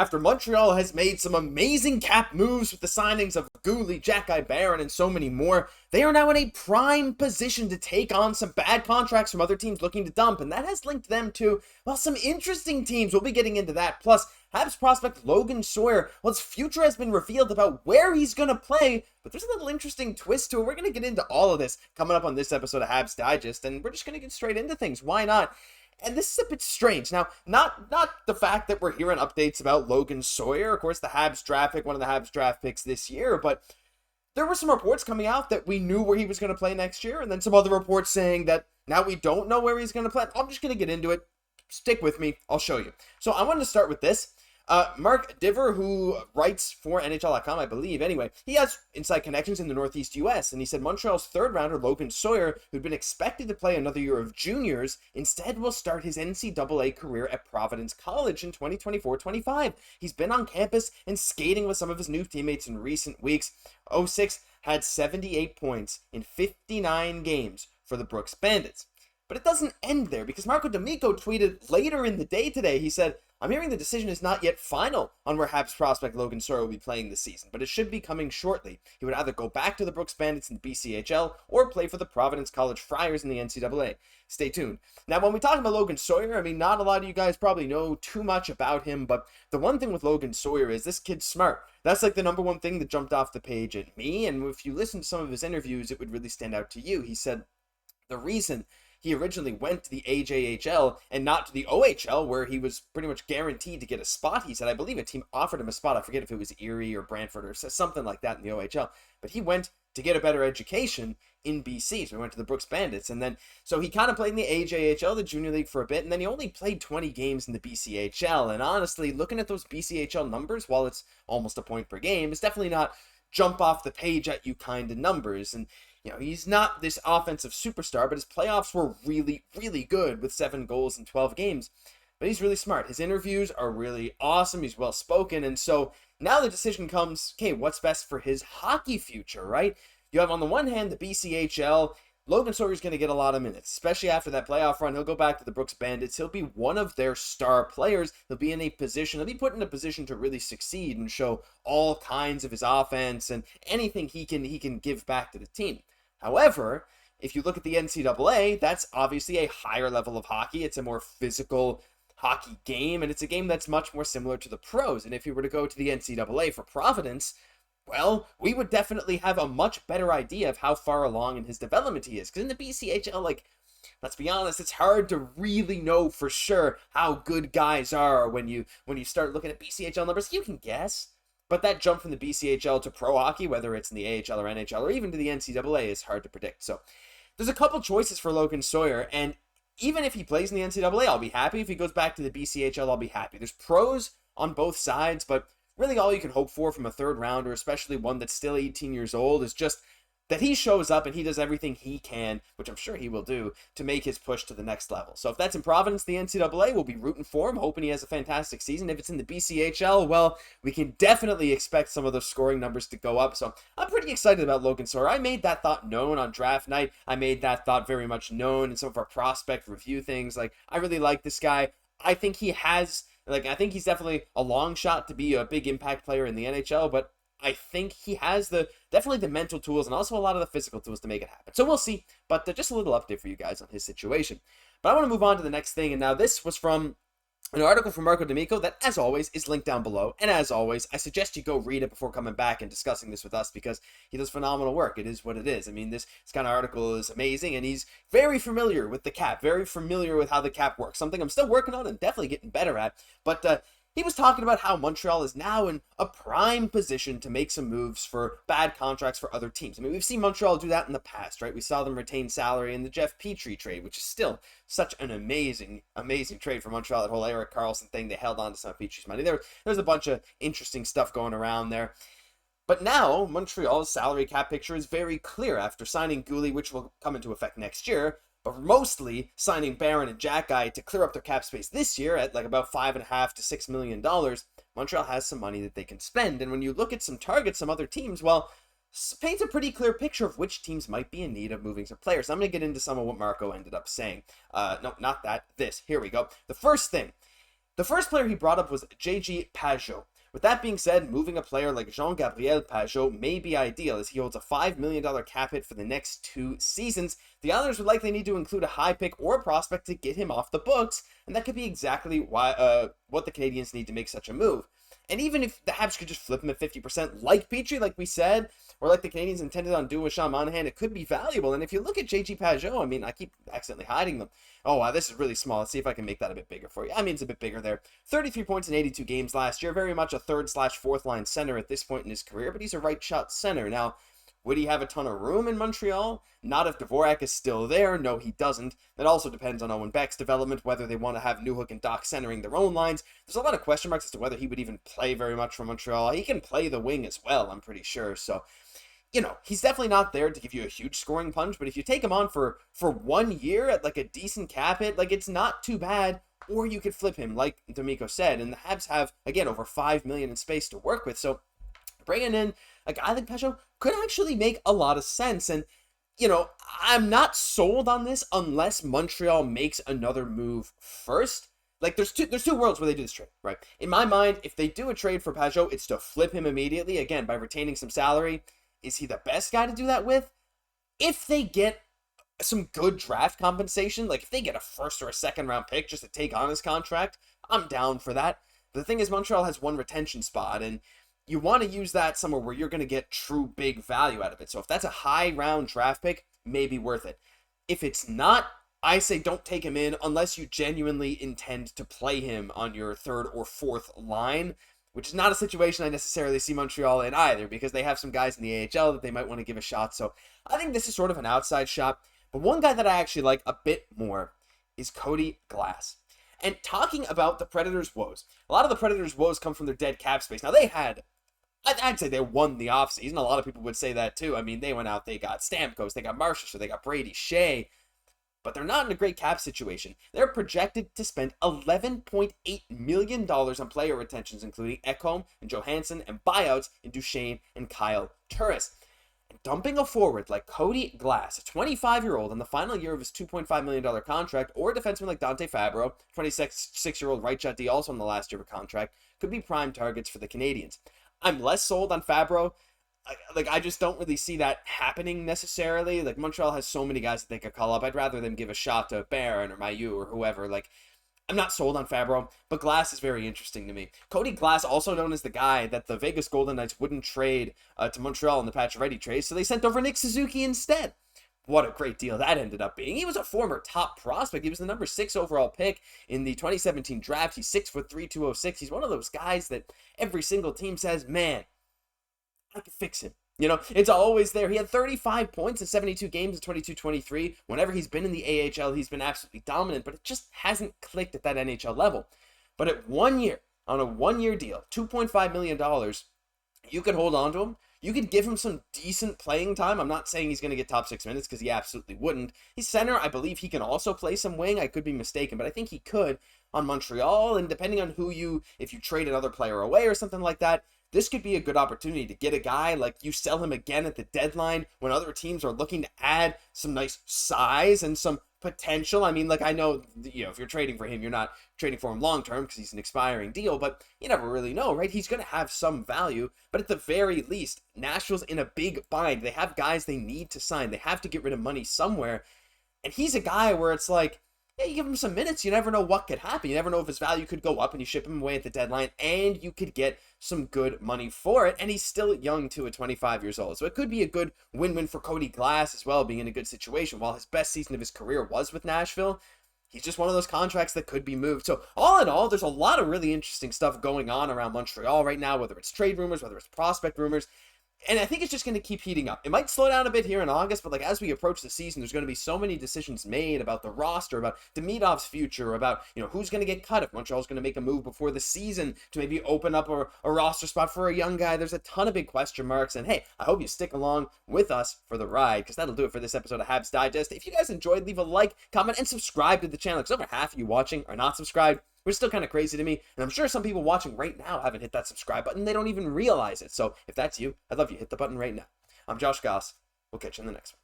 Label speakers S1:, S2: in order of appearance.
S1: After Montreal has made some amazing cap moves with the signings of Guhle, Xhekaj, Barron, and so many more, they are now in a prime position to take on some bad contracts from other teams looking to dump, and that has linked them to, well, some interesting teams. We'll be getting into that. Plus, Habs prospect Logan Sawyer, well, his future has been revealed about where he's going to play, but there's a little interesting twist to it. We're going to get into all of this coming up on this episode of Habs Digest, and we're just going to get straight into things. Why not? And this is a bit strange. Now, not the fact that we're hearing updates about Logan Sawyer, of course, the Habs draft pick, one of the Habs draft picks this year, but there were some reports coming out that we knew where he was going to play next year, and then some other reports saying that now we don't know where he's going to play. I'm just going to get into it. Stick with me. I'll show you. So I wanted to start with this. Mark Diver, who writes for NHL.com, I believe, anyway, he has inside connections in the Northeast U.S., and he said Montreal's third-rounder, Logan Sawyer, who'd been expected to play another year of juniors, instead will start his NCAA career at Providence College in 2024-25. He's been on campus and skating with some of his new teammates in recent weeks. 06 had 78 points in 59 games for the Brooks Bandits. But it doesn't end there, because Marco D'Amico tweeted later in the day today, he said, I'm hearing the decision is not yet final on where Habs prospect Logan Sawyer will be playing this season, but it should be coming shortly. He would either go back to the Brooks Bandits in the BCHL or play for the Providence College Friars in the NCAA. Stay tuned. Now, when we talk about Logan Sawyer, I mean, not a lot of you guys probably know too much about him, but the one thing with Logan Sawyer is this kid's smart. That's like the number one thing that jumped off the page at me, and if you listen to some of his interviews, it would really stand out to you. He said the reason he originally went to the AJHL and not to the OHL, where he was pretty much guaranteed to get a spot. He said, I believe a team offered him a spot. I forget if it was Erie or Brantford or something like that in the OHL. But he went to get a better education in BC. So he went to the Brooks Bandits. And then, so he kind of played in the AJHL, the junior league, for a bit. And then he only played 20 games in the BCHL. And honestly, looking at those BCHL numbers, while it's almost a point per game, it's definitely not jump off the page at you kind of numbers. And you know, he's not this offensive superstar, but his playoffs were really, really good with 7 goals in 12 games. But he's really smart. His interviews are really awesome. He's well-spoken. And so now the decision comes, okay, what's best for his hockey future, right? You have on the one hand the BCHL. Logan Sawyer's going to get a lot of minutes, especially after that playoff run. He'll go back to the Brooks Bandits. He'll be one of their star players. He'll be in a position, he'll be put in a position to really succeed and show all kinds of his offense and anything he can give back to the team. However, if you look at the NCAA, that's obviously a higher level of hockey. It's a more physical hockey game, and it's a game that's much more similar to the pros. And if you were to go to the NCAA for Providence, well, we would definitely have a much better idea of how far along in his development he is. Because in the BCHL, like, let's be honest, it's hard to really know for sure how good guys are when you start looking at BCHL numbers. You can guess. But that jump from the BCHL to pro hockey, whether it's in the AHL or NHL or even to the NCAA, is hard to predict. So there's a couple choices for Logan Sawyer, and even if he plays in the NCAA, I'll be happy. If he goes back to the BCHL, I'll be happy. There's pros on both sides, but really all you can hope for from a third rounder, especially one that's still 18 years old, is just that he shows up and he does everything he can, which I'm sure he will do, to make his push to the next level. So if that's in Providence, the NCAA, we'll be rooting for him, hoping he has a fantastic season. If it's in the BCHL, well, we can definitely expect some of those scoring numbers to go up. So I'm pretty excited about Logan Sawyer. I made that thought known on draft night. I made that thought very much known in some of our prospect review things. Like, I really like this guy. I think he has, I think he's definitely a long shot to be a big impact player in the NHL, but I think he has definitely the mental tools and also a lot of the physical tools to make it happen. So we'll see, but just a little update for you guys on his situation. But I want to move on to the next thing, and now this was from an article from Marco D'Amico that, as always, is linked down below. And as always, I suggest you go read it before coming back and discussing this with us, because he does phenomenal work. It is what it is. I mean, this kind of article is amazing, and he's very familiar with the cap, very familiar with how the cap works, something I'm still working on and definitely getting better at. But he was talking about how Montreal is now in a prime position to make some moves for bad contracts for other teams. I mean, we've seen Montreal do that in the past, right? We saw them retain salary in the Jeff Petrie trade, which is still such an amazing, amazing trade for Montreal. That whole Eric Carlson thing, they held on to some of Petrie's money. There's a bunch of interesting stuff going around there. But now, Montreal's salary cap picture is very clear after signing Guhle, which will come into effect next year, but mostly signing Barron and Xhekaj to clear up their cap space this year at like about $5.5 to $6 million. Montreal has some money that they can spend, and when you look at some targets, some other teams, well, paints a pretty clear picture of which teams might be in need of moving some players. I'm going to get into some of what Marco ended up saying. No, not that. This. Here we go. The first thing. The first player he brought up was Xhekaj Pajot. With that being said, moving a player like Jean-Gabriel Pajot may be ideal as he holds a $5 million cap hit for the next 2 seasons. The Islanders would likely need to include a high pick or a prospect to get him off the books, and that could be exactly why what the Canadiens need to make such a move. And even if the Habs could just flip him at 50%, like Petrie, like we said, or like the Canadiens intended on doing with Sean Monahan, it could be valuable. And if you look at Xhekaj Pajot, I mean, I keep accidentally hiding them. Oh, wow, this is really small. Let's see if I can make that a bit bigger for you. I mean, it's a bit bigger there. 33 points in 82 games last year. Very much a third/fourth line center at this point in his career, but he's a right shot center. Now, would he have a ton of room in Montreal? Not if Dvorak is still there. No, he doesn't. That also depends on Owen Beck's development, whether they want to have Newhook and Dach centering their own lines. There's a lot of question marks as to whether he would even play very much for Montreal. He can play the wing as well, I'm pretty sure. So, you know, he's definitely not there to give you a huge scoring punch, but if you take him on for 1 year at like a decent cap hit, like it's not too bad. Or you could flip him, like D'Amico said, and the Habs have, again, over $5 million in space to work with. So bringing in a guy like Pajot could actually make a lot of sense. And, you know, I'm not sold on this unless Montreal makes another move first. Like, there's two worlds where they do this trade, right? In my mind, if they do a trade for Pajot, it's to flip him immediately, again, by retaining some salary. Is he the best guy to do that with? If they get some good draft compensation, like if they get a first or a second round pick just to take on his contract, I'm down for that. But the thing is, Montreal has one retention spot, and you want to use that somewhere where you're going to get true big value out of it. So if that's a high round draft pick, maybe worth it. If it's not, I say don't take him in unless you genuinely intend to play him on your third or fourth line, which is not a situation I necessarily see Montreal in either, because they have some guys in the AHL that they might want to give a shot. So I think this is sort of an outside shot. But one guy that I actually like a bit more is Cody Glass. And talking about the Predators' woes, a lot of the Predators' woes come from their dead cap space. Now, they had, I'd say they won the offseason. A lot of people would say that too. I mean, they went out, they got Stamkos, they got Marchessault, they got Brady Shea. But they're not in a great cap situation. They're projected to spend $11.8 million on player retentions, including Ekholm and Johansson, and buyouts in Duchesne and Kyle Turris. Dumping a forward like Cody Glass, a 25-year-old on the final year of his $2.5 million contract, or a defenseman like Dante Fabbro, 26-year-old right shot D, also in the last year of a contract, could be prime targets for the Canadiens. I'm less sold on Fabbro. I just don't really see that happening necessarily. Like, Montreal has so many guys that they could call up. I'd rather them give a shot to Barron or Mailloux or whoever. Like, I'm not sold on Fabbro, but Glass is very interesting to me. Cody Glass, also known as the guy that the Vegas Golden Knights wouldn't trade to Montreal in the Pacioretty trade, so they sent over Nick Suzuki instead. What a great deal that ended up being. He was a former top prospect. He was the number 6 overall pick in the 2017 draft. He's 6'3", 206. He's one of those guys that every single team says, man, I could fix him. You know, it's always there. He had 35 points in 72 games in 22-23. Whenever he's been in the AHL, he's been absolutely dominant, but it just hasn't clicked at that NHL level. But at 1 year, on a 1-year deal, $2.5 million, you could hold on to him. You could give him some decent playing time. I'm not saying he's going to get top 6 minutes, because he absolutely wouldn't. He's center. I believe he can also play some wing. I could be mistaken, but I think he could on Montreal. And depending on if you trade another player away or something like that, this could be a good opportunity to get a guy, like you sell him again at the deadline when other teams are looking to add some nice size and some potential. I mean, like, I know, you know, if you're trading for him, you're not trading for him long-term because he's an expiring deal, but you never really know, right? He's going to have some value, but at the very least, Nashville's in a big bind. They have guys they need to sign. They have to get rid of money somewhere, and he's a guy where it's like, yeah, you give him some minutes, you never know what could happen. You never know if his value could go up and you ship him away at the deadline, and you could get some good money for it. And he's still young too, at 25 years old. So it could be a good win-win for Cody Glass as well, being in a good situation. While his best season of his career was with Nashville, he's just one of those contracts that could be moved. So all in all, there's a lot of really interesting stuff going on around Montreal right now, whether it's trade rumors, whether it's prospect rumors. And I think it's just going to keep heating up. It might slow down a bit here in August, but like as we approach the season, there's going to be so many decisions made about the roster, about Demidov's future, about, you know, who's going to get cut if Montreal's going to make a move before the season to maybe open up a roster spot for a young guy. There's a ton of big question marks. And hey, I hope you stick along with us for the ride, because that'll do it for this episode of Habs Digest. If you guys enjoyed, leave a like, comment, and subscribe to the channel, because over half of you watching are not subscribed, which is still kind of crazy to me, and I'm sure some people watching right now haven't hit that subscribe button. They don't even realize it. So if that's you, I'd love you hit the button right now. I'm Josh Gosse. We'll catch you in the next one.